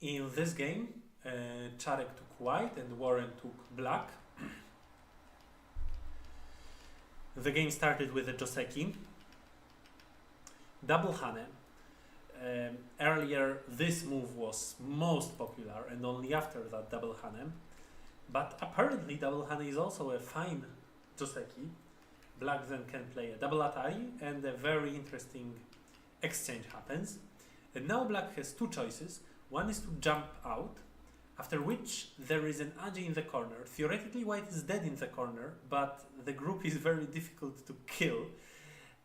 In this game, Czarek took white and Warren took black. The game started with a Joseki. Double Hane. Earlier, this move was most popular, and only after that, double Hane. But apparently, double Hane is also a fine Joseki. Black then can play a double Atari, and a very interesting exchange happens. And now Black has two choices. One is to jump out, after which there is an Aji in the corner. Theoretically, White is dead in the corner, but the group is very difficult to kill.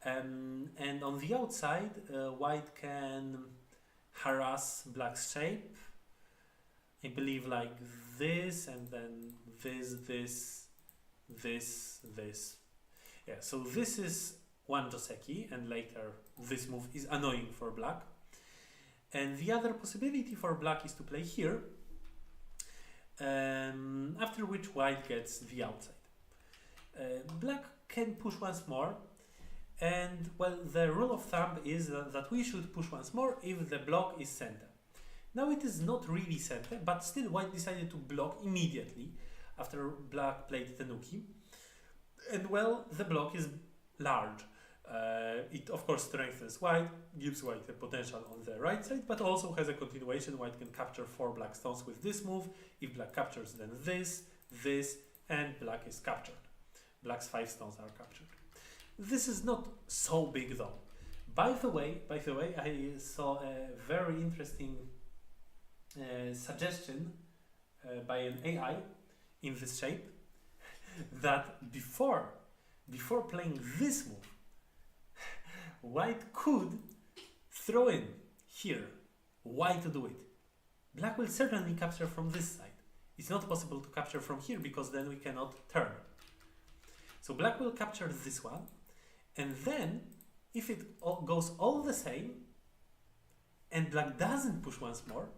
And on the outside, White can harass Black's shape. I believe like this, and then this. Yeah, so this is one Joseki, and later this move is annoying for Black. And the other possibility for Black is to play here, after which White gets the outside. Black can push once more, and well, the rule of thumb is that we should push once more if the block is center. Now it is not really center, but still White decided to block immediately after Black played Tenuki. And well, the block is large. It of course strengthens White, gives White a potential on the right side, but also has a continuation. White can capture 4 black stones with this move. If Black captures, then this, and Black is captured. Black's 5 stones are captured. This is not so big though. By the way, I saw a very interesting suggestion by an AI in this shape that before playing this move, White could throw in here. Why to do it? Black will certainly capture from this side. It's not possible to capture from here because then we cannot turn. So Black will capture this one, and then if it goes all the same and Black doesn't push once more,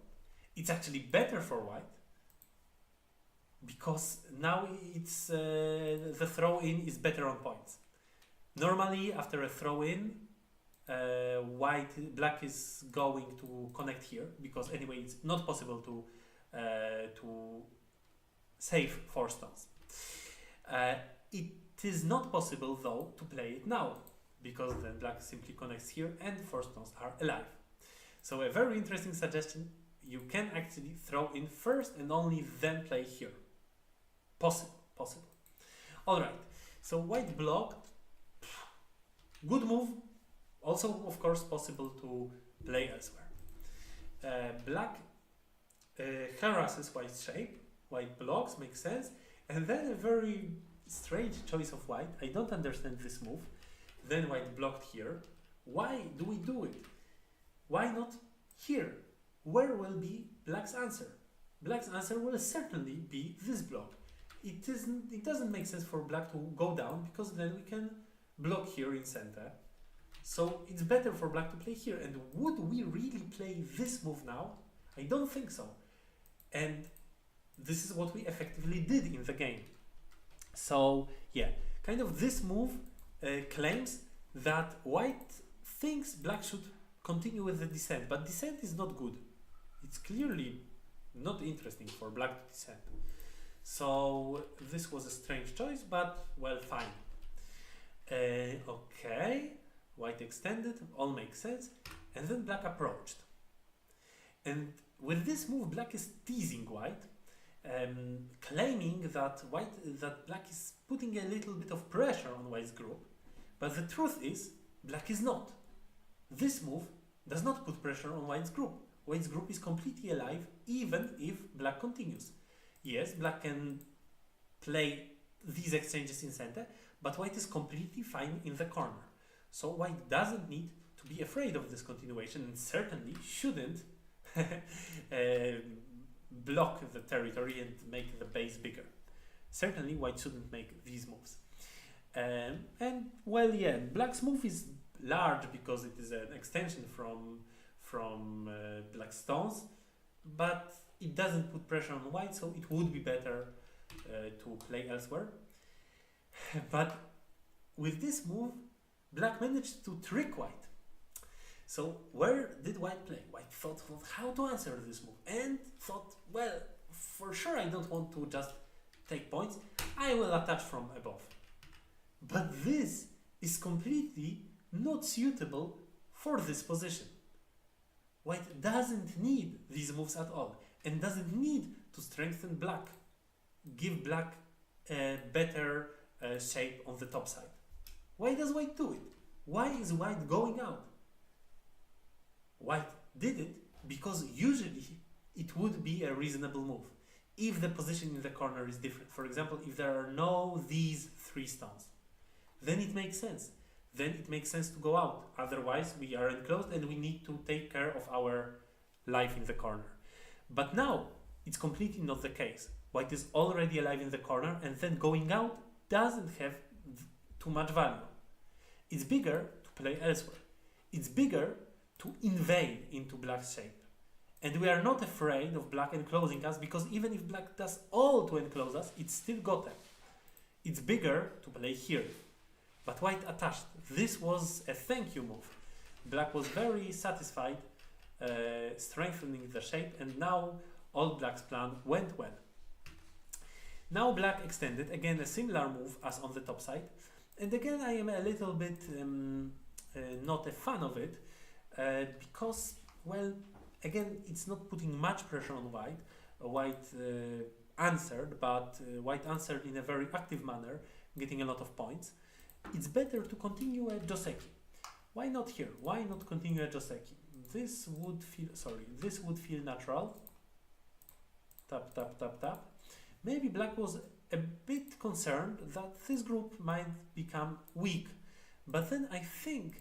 it's actually better for White because now it's the throw-in is better on points. Normally, after a throw-in, Black is going to connect here because anyway it's not possible to save 4 stones. It is not possible though to play it now because then Black simply connects here and 4 stones are alive. So a very interesting suggestion: you can actually throw in first and only then play here. Possible. All right. So White blocked. Good move. Also, of course, possible to play elsewhere. Black harasses White's shape. White blocks, makes sense. And then a very strange choice of White. I don't understand this move. Then White blocked here. Why do we do it? Why not here? Where will be Black's answer? Black's answer will certainly be this block. It doesn't make sense for Black to go down because then we can block here in center. So it's better for Black to play here. And would we really play this move now? I don't think so. And this is what we effectively did in the game. So yeah, kind of this move claims that White thinks Black should continue with the descent, but descent is not good. It's clearly not interesting for Black to descend. So this was a strange choice, but well, fine. Okay, White extended, all makes sense, and then Black approached. And with this move, Black is teasing White, claiming that Black is putting a little bit of pressure on White's group, but the truth is, Black is not. This move does not put pressure on White's group. White's group is completely alive, even if Black continues. Yes, Black can play these exchanges in center, but White is completely fine in the corner. So White doesn't need to be afraid of this continuation and certainly shouldn't block the territory and make the base bigger. Certainly White shouldn't make these moves. And well, yeah, Black's move is large because it is an extension from Black stones, but it doesn't put pressure on White, so it would be better to play elsewhere. But with this move, Black managed to trick White. So where did white play? White thought how to answer this move and thought, well, for sure I don't want to just take points, I will attack from above. But this is completely not suitable for this position. White doesn't need these moves at all and doesn't need to strengthen black, give black a better shape on the top side. Why does white do it? Why is white going out? White did it because usually it would be a reasonable move if the position in the corner is different. For example, if there are no these three stones, then it makes sense. Then it makes sense to go out. Otherwise, we are enclosed and we need to take care of our life in the corner. But now, it's completely not the case. White is already alive in the corner and then going out doesn't have too much value. It's bigger to play elsewhere. It's bigger to invade into black's shape. And we are not afraid of black enclosing us because even if black does all to enclose us, it's still got them. It's bigger to play here. But white attached. This was a thank you move. Black was very satisfied strengthening the shape, and now all black's plan went well. Now black extended, again a similar move as on the top side, and again I am a little bit not a fan of it because, well, again it's not putting much pressure on white. White answered, but white answered in a very active manner, getting a lot of points. It's better to continue a Joseki. Why not here? Why not continue a Joseki? This would feel natural. Tap, tap, tap, tap. Maybe black was a bit concerned that this group might become weak. But then I think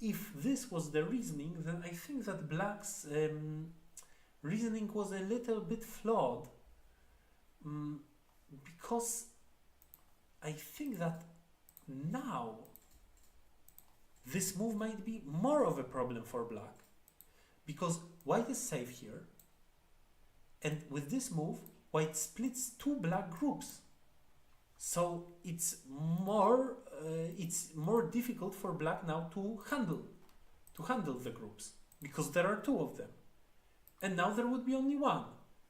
if this was the reasoning, then I think that black's reasoning was a little bit flawed. Because I think that now this move might be more of a problem for black, because white is safe here, and with this move white splits two black groups, so it's more difficult for black now to handle the groups, because there are two of them and now there would be only one,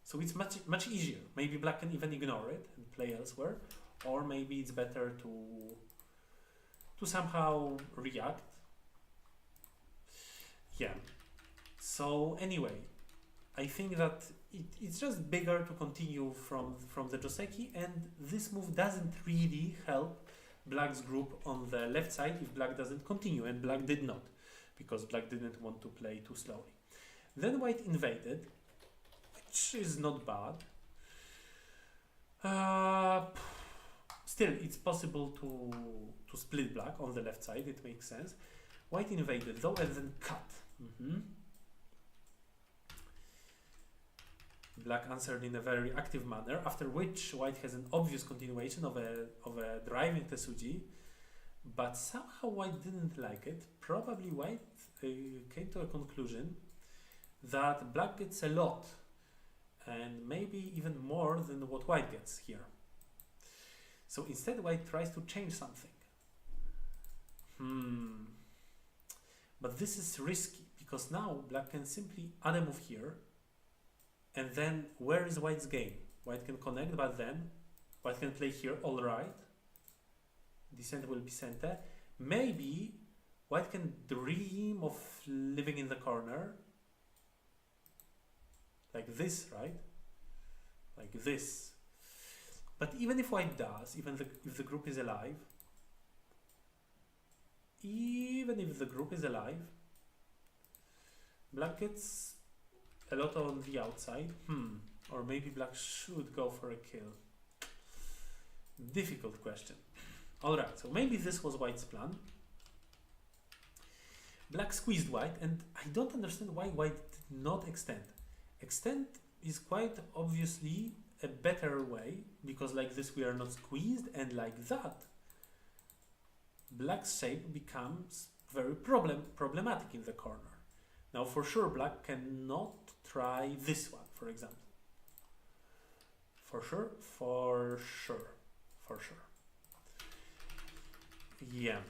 so it's much easier. Maybe black can even ignore it and play elsewhere, or maybe it's better to somehow react. Yeah. So anyway, I think that it's just bigger to continue from the Joseki, and this move doesn't really help black's group on the left side if black doesn't continue, and black did not, because black didn't want to play too slowly. Then white invaded, which is not bad. Still, it's possible to split black on the left side, it makes sense. White invaded though, and then cut. Black answered in a very active manner, after which white has an obvious continuation of a driving Tesuji, but somehow white didn't like it. Probably white came to a conclusion that black gets a lot, and maybe even more than what white gets here. So instead white tries to change something. But this is risky, because now black can simply add a move here, and then where is white's game? White can connect, but then white can play here, alright. Descent will be center. Maybe white can dream of living in the corner. Like this, right? Like this. But even if white does, if the group is alive, black gets a lot on the outside. Or maybe black should go for a kill. Difficult question. Alright, so maybe this was white's plan. Black squeezed white, and I don't understand why white did not extend. Extend is quite obviously a better way, because like this we are not squeezed, and like that black's shape becomes very problematic in the corner. Now for sure black cannot try this one, for example. For sure. Yeah.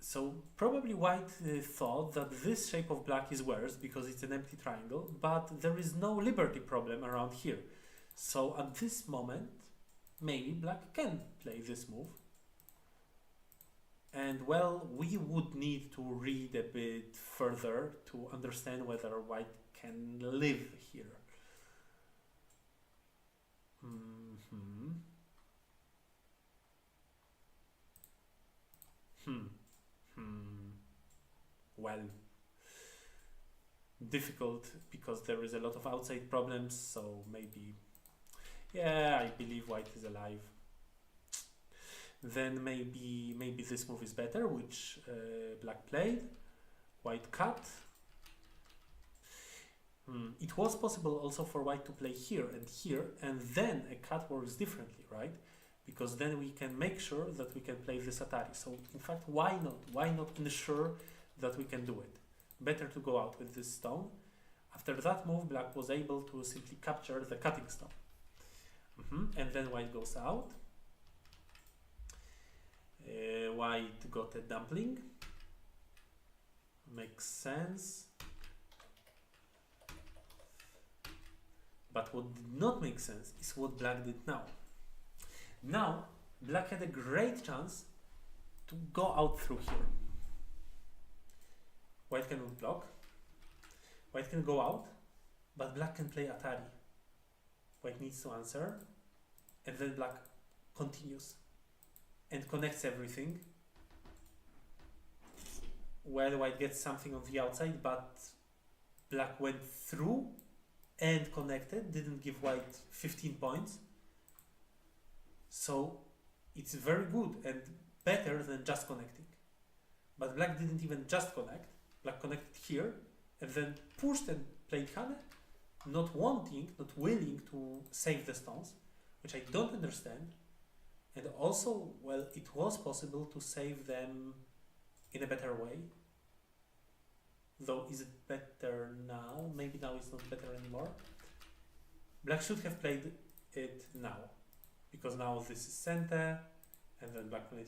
So probably white thought that this shape of black is worse because it's an empty triangle, but there is no liberty problem around here. So at this moment, maybe black can play this move. And well, we would need to read a bit further to understand whether white can live here. Well, difficult because there is a lot of outside problems, so maybe, yeah, I believe white is alive. Then maybe this move is better, which black played. White cut. It was possible also for white to play here, and then a cut works differently, right? Because then we can make sure that we can play this Atari. So in fact, why not? Why not ensure that we can do it? Better to go out with this stone. After that move, black was able to simply capture the cutting stone. And then white goes out. White got a dumpling. Makes sense. But what did not make sense is what black did now. Now, black had a great chance to go out through here. White can block. White can go out, but black can play Atari. White needs to answer, and then black continues and connects everything. Well, white gets something on the outside, but black went through and connected, didn't give white 15 points. So it's very good and better than just connecting. But black didn't even just connect. Black connected here and then pushed and played Hane, not wanting, not willing to save the stones, which I don't understand. And also, well, it was possible to save them in a better way. Though, is it better now? Maybe now it's not better anymore. Black should have played it now, because now this is center, and then black can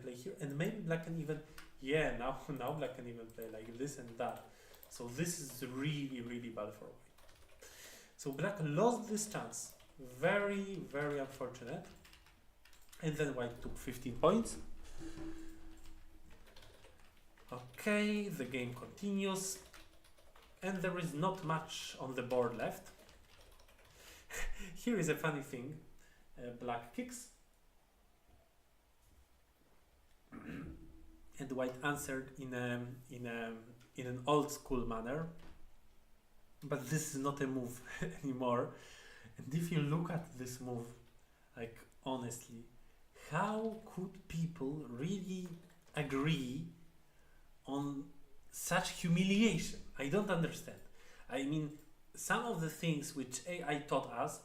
play here, and maybe black can even, now black can even play like this and that. So this is really, really bad for white. So black lost this chance. Very, very unfortunate. And then white took 15 points. Okay, the game continues, and there is not much on the board left. Here is a funny thing. Black kicks, and white answered in an old school manner. But this is not a move anymore. And if you look at this move, like honestly, how could people really agree on such humiliation? I don't understand. I mean, some of the things which AI taught us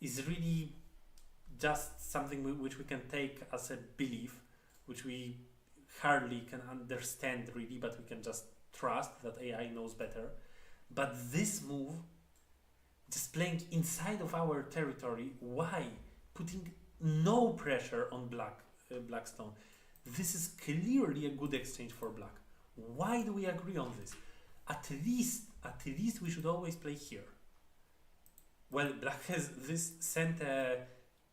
is really just something which we can take as a belief, which we hardly can understand really, but we can just trust that AI knows better. But this move, just playing inside of our territory, why? Putting no pressure on black stone. This is clearly a good exchange for black. Why do we agree on this? At least we should always play here. Well, black has this center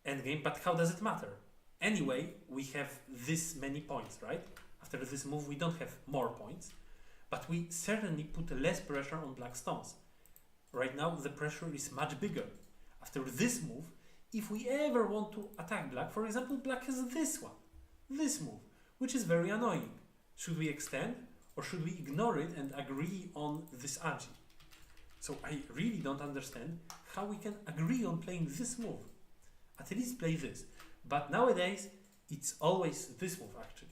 endgame, but how does it matter? Anyway, we have this many points, right? After this move, we don't have more points, but we certainly put less pressure on black stones. Right now, the pressure is much bigger. After this move, if we ever want to attack black, for example, black has this move, which is very annoying. Should we extend, or should we ignore it and agree on this agi? So I really don't understand how we can agree on playing this move. At least play this. But nowadays, it's always this move actually,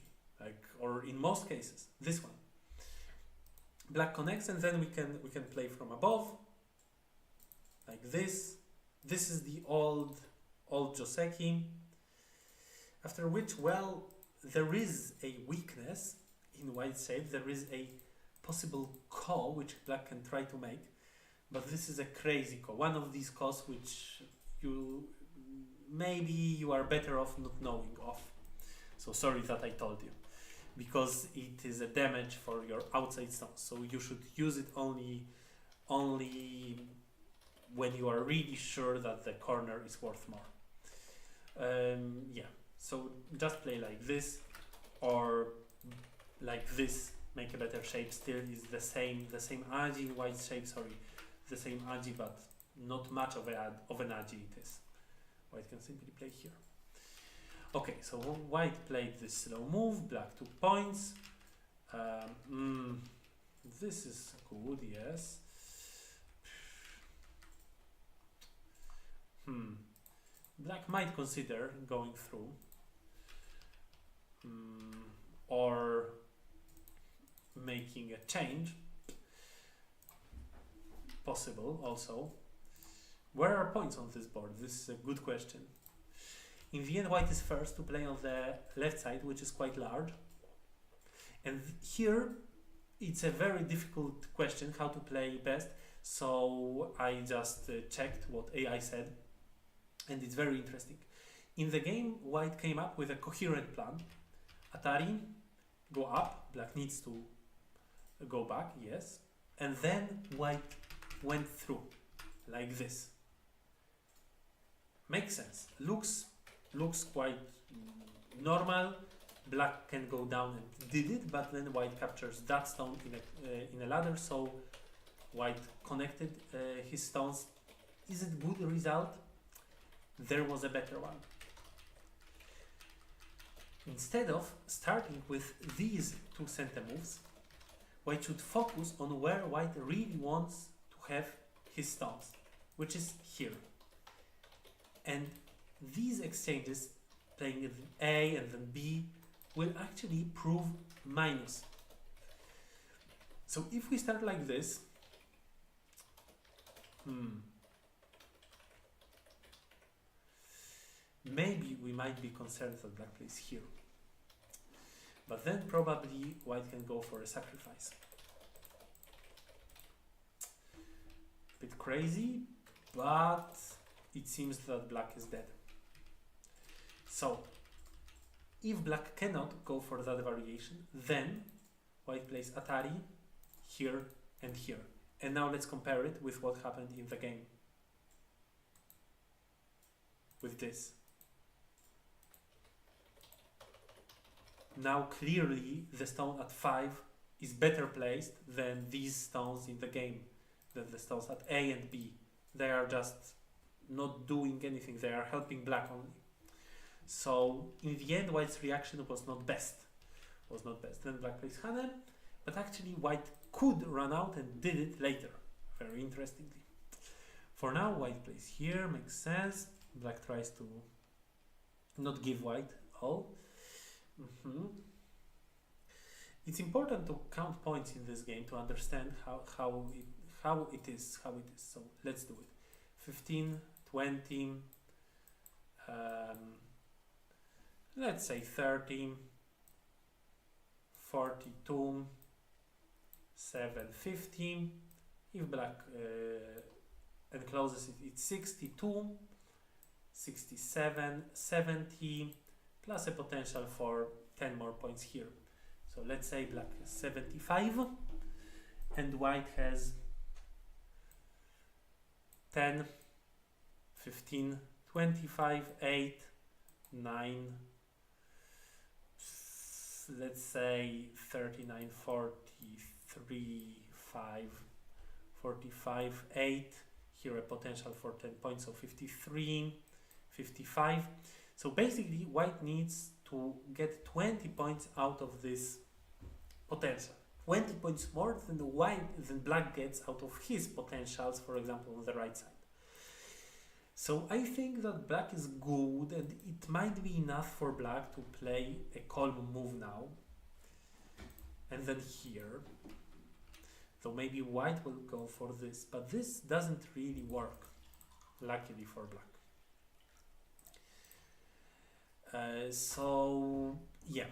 or in most cases, this one. Black connects, and then we can play from above, like this. This is the old Joseki. After which, well, there is a weakness in white shape. There is a possible call which black can try to make, but this is a crazy call. One of these calls which maybe you are better off not knowing of. So sorry that I told you. because it is a damage for your outside stones. So you should use it only when you are really sure that the corner is worth more. Yeah, so just play like this, or like this, make a better shape. Still is the same agi, white shape, sorry, the same agi, but not much of an agi it is. White can simply play here. Okay, so white played this slow move, black 2 points. This is good, yes. Black might consider going through, or making a change. Possible also. Where are points on this board? This is a good question. In the end, white is first to play on the left side, which is quite large. And here, it's a very difficult question how to play best. So I just checked what AI said, and it's very interesting. In the game, white came up with a coherent plan. Atari, go up, black needs to go back, yes. And then white went through, like this. Makes sense. Looks quite normal. Black can go down and did it, but then white captures that stone in a ladder, so white connected his stones. Is it good result? There was a better one. Instead of starting with these two center moves, white should focus on where white really wants to have his stones, which is here. And these exchanges, playing with A and then B, will actually prove minus. So if we start like this, maybe we might be concerned that black plays here. But then probably white can go for a sacrifice. A bit crazy, but it seems that black is dead. So, if black cannot go for that variation, then white plays Atari here and here. And now let's compare it with what happened in the game. With this. Now clearly the stone at 5 is better placed than these stones in the game, than the stones at A and B. They are just not doing anything, they are helping black only. So in the end, white's reaction was not best. Then black plays Hane, but actually white could run out and did it later, very interestingly. For now, white plays here, makes sense. Black tries to not give white all. It's important to count points in this game to understand how it is. So let's do it. 15, 20, let's say 30, 42, 7, 50. If black encloses it, it's 62, 67, 70, plus a potential for 10 more points here. So let's say black has 75 and white has 10, 15, 25, 8, 9, let's say 39, 43, 5, 45, 8. Here a potential for 10 points, so 53, 55. So basically white needs to get 20 points out of this potential. 20 points more than black gets out of his potentials, for example, on the right side. So I think that black is good, and it might be enough for black to play a calm move now. And then here. So maybe white will go for this, but this doesn't really work, luckily for black. So yeah,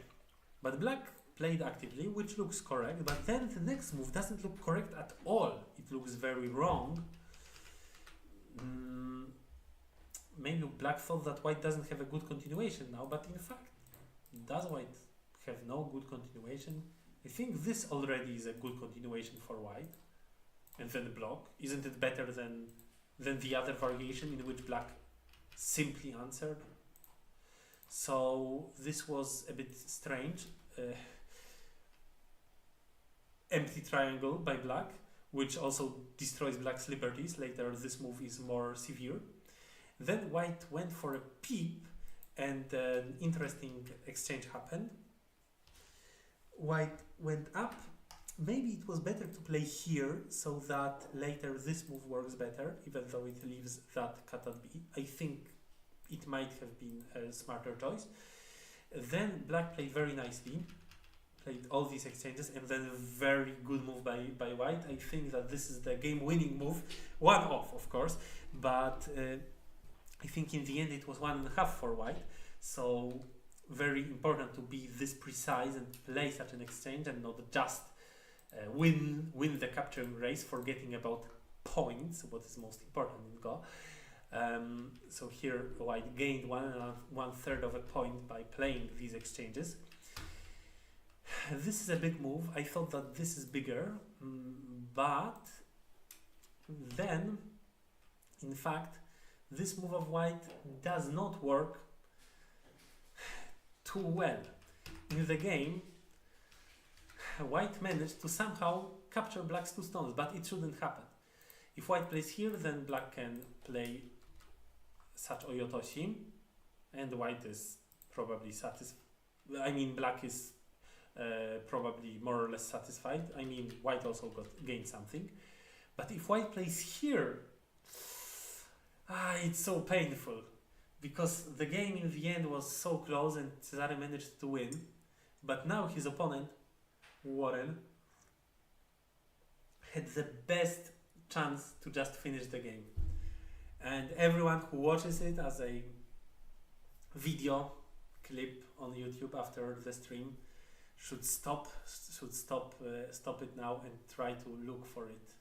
but black played actively, which looks correct, but then the next move doesn't look correct at all. It looks very wrong. Maybe black thought that white doesn't have a good continuation now, but in fact, does white have no good continuation. I think this already is a good continuation for white. And then block. Isn't it better than the other variation in which black simply answered? So this was a bit strange. Empty triangle by black, which also destroys black's liberties. Later this move is more severe. Then white went for a peep, and an interesting exchange happened. White went up. Maybe it was better to play here, so that later this move works better, even though it leaves that cut at b. I think it might have been a smarter choice. Then black played very nicely, played all these exchanges, and then a very good move by white. I think that this is the game-winning move, one off, of course, but I think in the end it was 1.5 for white, so very important to be this precise and play such an exchange and not just win the capturing race, forgetting about points, what is most important in Go. So here white gained 1/3 of a point by playing these exchanges. This is a big move. I thought that this is bigger, but then in fact this move of white does not work too well. In the game white managed to somehow capture black's 2 stones, but it shouldn't happen. If white plays here, then black can play such Oyotoshi, and white is probably satisfied. I mean, black is probably more or less satisfied. I mean, white also gained something. But if white plays here, it's so painful, because the game in the end was so close and Cezary managed to win, but now his opponent, Warren, had the best chance to just finish the game. And everyone who watches it as a video clip on YouTube after the stream should stop it now and try to look for it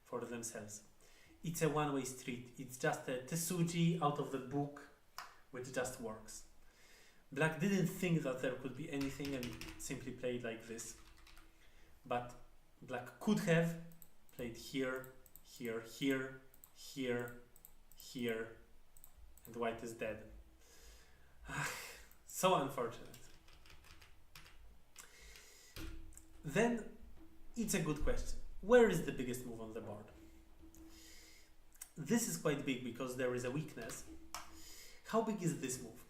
for themselves. It's a one-way street. It's just a Tesuji out of the book, which just works. Black didn't think that there could be anything and simply played like this. But black could have played here, here, here, here, here, and white is dead. So unfortunate. Then it's a good question. Where is the biggest move on the board? This is quite big because there is a weakness. How big is this move?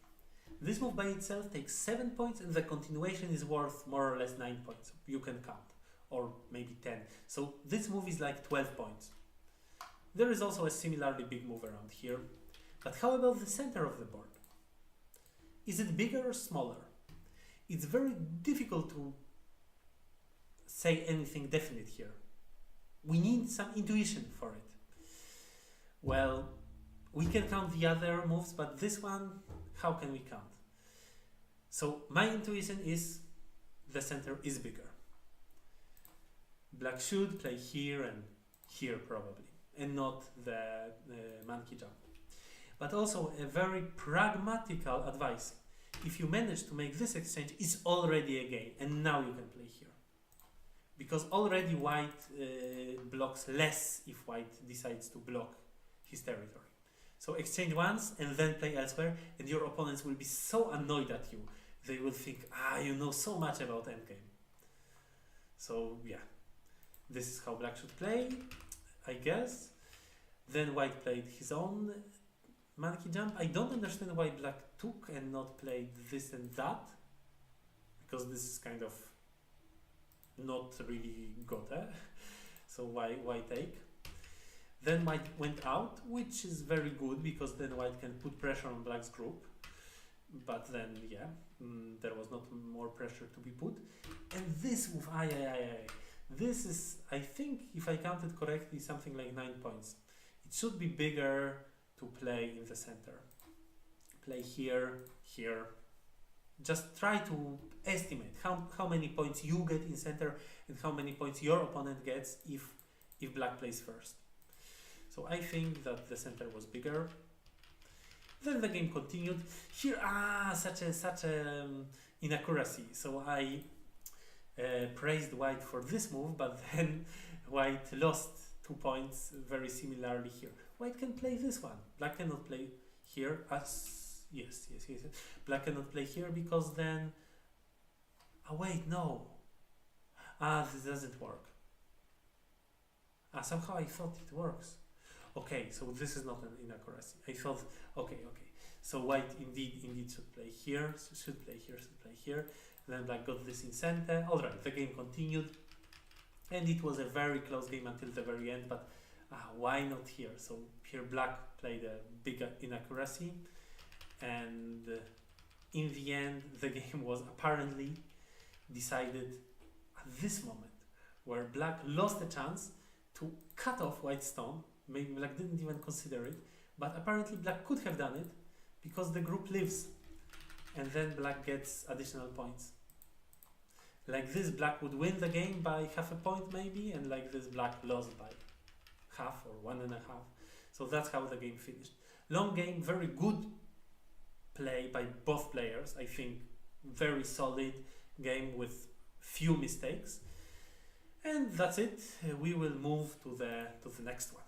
This move by itself takes 7 points, and the continuation is worth more or less 9 points. You can count, or maybe 10. So this move is like 12 points. There is also a similarly big move around here. But how about the center of the board? Is it bigger or smaller? It's very difficult to say anything definite here. We need some intuition for it. Well, we can count the other moves, but this one, how can we count? So my intuition is the center is bigger. Black should play here and here probably, and not the monkey jump. But also a very pragmatical advice. If you manage to make this exchange, it's already a game, and now you can play here. Because already white blocks less if white decides to block his territory. So exchange once and then play elsewhere, and your opponents will be so annoyed at you. They will think, you know so much about endgame. So yeah, this is how black should play, I guess. Then white played his own monkey jump. I don't understand why black took and not played this and that, because this is kind of not really gote. So why take? Then white went out, which is very good because then white can put pressure on black's group. But then, yeah, there was not more pressure to be put. And this move, this is, I think, if I counted correctly, something like 9 points. It should be bigger to play in the center. Play here, here. Just try to estimate how many points you get in center and how many points your opponent gets if black plays first. So I think that the center was bigger. Then the game continued. Here, such a inaccuracy. So I praised white for this move, but then white lost 2 points very similarly here. White can play this one. Black cannot play here as yes. Black cannot play here because then wait, no. This doesn't work. Somehow I thought it works. Okay, so this is not an inaccuracy. I thought, okay. So white indeed should play here, should play here. Then black got this in center. Alright, the game continued. And it was a very close game until the very end, but why not here? So here black played a big inaccuracy. And in the end, the game was apparently decided at this moment, where black lost a chance to cut off white's stone. Maybe black didn't even consider it, but apparently black could have done it because the group lives, and then black gets additional points. Like this, black would win the game by half a point maybe, and like this, black lost by half or 1.5. So that's how the game finished. Long game, very good play by both players. I think very solid game with few mistakes. And that's it. We will move to the next one.